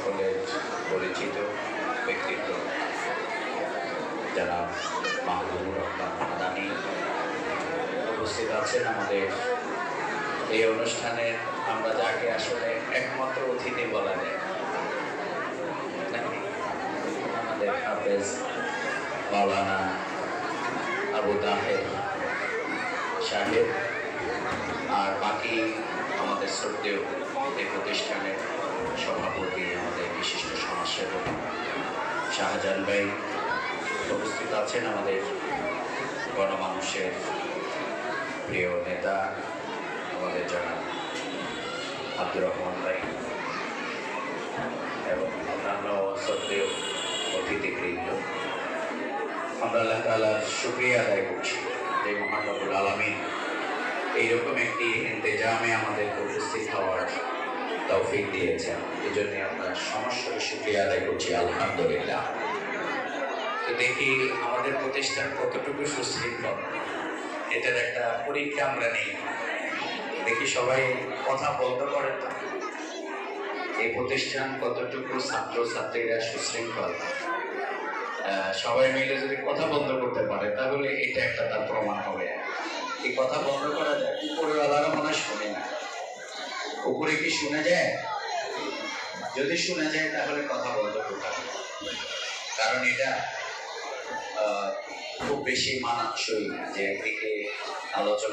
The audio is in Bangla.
সকলের পরিচিত ব্যক্তিত্ব যারা মাহবুবুর রহমান মাদানী উপস্থিত আছেন আমাদের এই অনুষ্ঠানের। আমরা যাকে আসলে একমাত্র অতিথি বলা যায়, আমাদের হাফেজ মাওলানা আবু তাহের সাহেব, আর বাকি আমাদের শ্রদ্ধেয় এই প্রতিষ্ঠানের সভাপতি, আমাদের বিশিষ্ট সমাজসেবক শাহজাহান ভাই উপস্থিত আছেন, আমাদের গণমানুষের প্রিয় নেতা আমাদের যারা আব্দুর রহমান ভাই এবং অন্যান্য শ্রদ্ধেয় অতিথিবৃন্দ। আমরা আল্লাহ তাআলার শুকরিয়া আদায় করছি যে মহান রব্বুল আলামিন এইরকম একটি ইন্তেজামে আমাদের উপস্থিত হওয়ার তৌফিক দিয়েছেন। এই জন্য আমরা সমস্যার শুকরিয়া আদায় করছি, আলহামদুলিল্লাহ। তো দেখি আমাদের প্রতিষ্ঠান কতটুকু সুশৃঙ্খল, এটার একটা পরীক্ষা আমরা নেই। দেখি সবাই কথা বলতে পারে তো, এই প্রতিষ্ঠান কতটুকু ছাত্র ছাত্রীরা সুশৃঙ্খল। সবাই মিলে যদি কথা বন্ধ করতে পারে তাহলে এটা একটা তার প্রমাণ হবে। এই কথা বন্ধ করা যায়, উপরেওয়ালারা মনে শুনে না। উপরে কি শুনে যায়? যদি শুনে যায় তাহলে কথা বন্ধ করতে হবে, কারণ এটা খুব বেশি মানানসই না যে একদিকে আলোচনা